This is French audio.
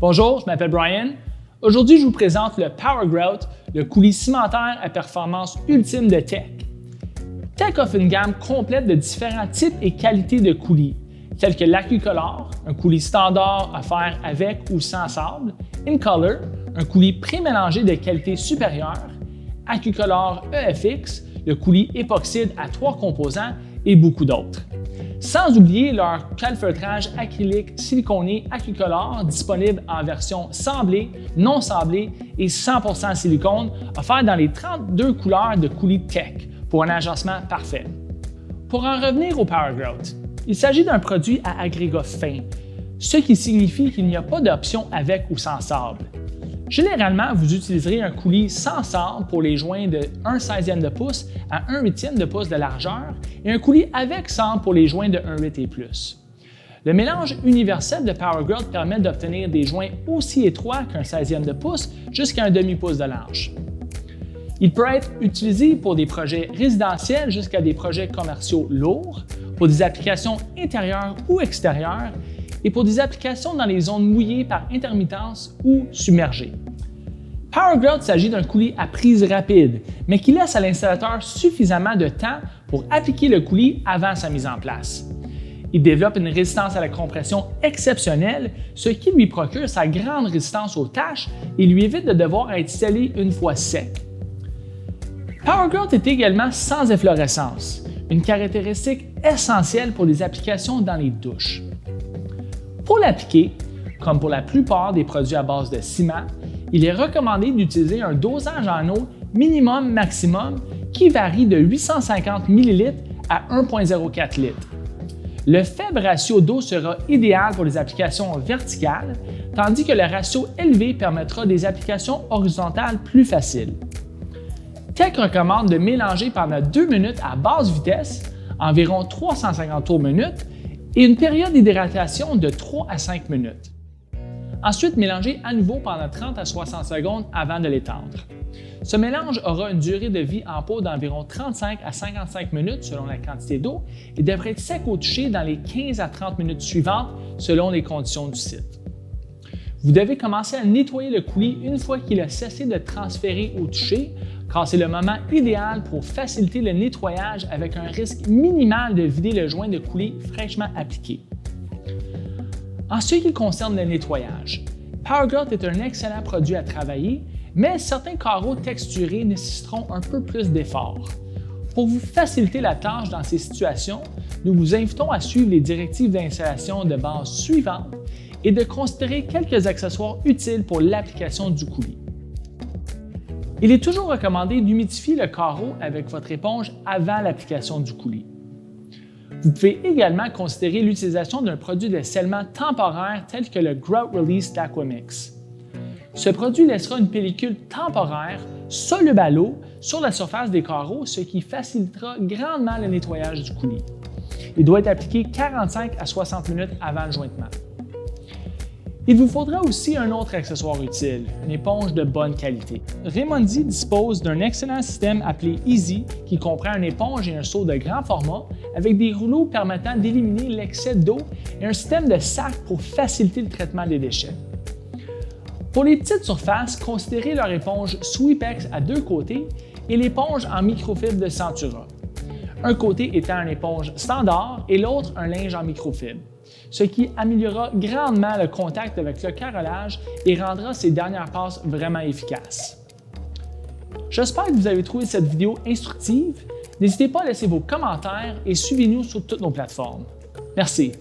Bonjour, je m'appelle Brian. Aujourd'hui, je vous présente le Power Grout, le coulis cimentaire à performance ultime de Tech. Tech offre une gamme complète de différents types et qualités de coulis, tels que l'Acucolor, un coulis standard à faire avec ou sans sable, InColor, un coulis pré-mélangé de qualité supérieure, Acucolor EFX, le coulis époxyde à 3 composants et beaucoup d'autres. Sans oublier leur calfeutrage acrylique siliconé Acucolor disponible en version sablée, non sablée et 100% silicone, offert dans les 32 couleurs de coulis Tech pour un agencement parfait. Pour en revenir au Power Grout, il s'agit d'un produit à agrégat fin, ce qui signifie qu'il n'y a pas d'option avec ou sans sable. Généralement, vous utiliserez un coulis sans sable pour les joints de 1/16e de pouce à 1/8e de pouce de largeur et un coulis avec sable pour les joints de 1/8 et plus. Le mélange universel de Power Grout permet d'obtenir des joints aussi étroits qu'un 16e de pouce jusqu'à un demi-pouce de large. Il peut être utilisé pour des projets résidentiels jusqu'à des projets commerciaux lourds, pour des applications intérieures ou extérieures, et pour des applications dans les zones mouillées par intermittence ou submergées. Power Grout s'agit d'un coulis à prise rapide, mais qui laisse à l'installateur suffisamment de temps pour appliquer le coulis avant sa mise en place. Il développe une résistance à la compression exceptionnelle, ce qui lui procure sa grande résistance aux taches et lui évite de devoir être scellé une fois sec. Power Grout est également sans efflorescence, une caractéristique essentielle pour les applications dans les douches. Pour l'appliquer, comme pour la plupart des produits à base de ciment, il est recommandé d'utiliser un dosage en eau minimum-maximum qui varie de 850 ml à 1,04 litres. Le faible ratio d'eau sera idéal pour les applications verticales, tandis que le ratio élevé permettra des applications horizontales plus faciles. Tech recommande de mélanger pendant 2 minutes à basse vitesse, environ 350 tours minute, et une période d'hydratation de 3 à 5 minutes. Ensuite, mélangez à nouveau pendant 30 à 60 secondes avant de l'étendre. Ce mélange aura une durée de vie en pot d'environ 35 à 55 minutes selon la quantité d'eau et devrait être sec au toucher dans les 15 à 30 minutes suivantes selon les conditions du site. Vous devez commencer à nettoyer le coulis une fois qu'il a cessé de transférer au toucher, car c'est le moment idéal pour faciliter le nettoyage avec un risque minimal de vider le joint de coulis fraîchement appliqué. En ce qui concerne le nettoyage, Power Grout est un excellent produit à travailler, mais certains carreaux texturés nécessiteront un peu plus d'effort. Pour vous faciliter la tâche dans ces situations, nous vous invitons à suivre les directives d'installation de base suivantes et de considérer quelques accessoires utiles pour l'application du coulis. Il est toujours recommandé d'humidifier le carreau avec votre éponge avant l'application du coulis. Vous pouvez également considérer l'utilisation d'un produit de scellement temporaire tel que le Grout Release d'Aquamix. Ce produit laissera une pellicule temporaire soluble à l'eau sur la surface des carreaux, ce qui facilitera grandement le nettoyage du coulis. Il doit être appliqué 45 à 60 minutes avant le jointement. Il vous faudra aussi un autre accessoire utile, une éponge de bonne qualité. Raimondi dispose d'un excellent système appelé Easy qui comprend une éponge et un seau de grand format avec des rouleaux permettant d'éliminer l'excès d'eau et un système de sac pour faciliter le traitement des déchets. Pour les petites surfaces, considérez leur éponge Sweepex à 2 côtés et l'éponge en microfibre de Centura. Un côté étant une éponge standard et l'autre un linge en microfibre, ce qui améliorera grandement le contact avec le carrelage et rendra ces dernières passes vraiment efficaces. J'espère que vous avez trouvé cette vidéo instructive. N'hésitez pas à laisser vos commentaires et suivez-nous sur toutes nos plateformes. Merci.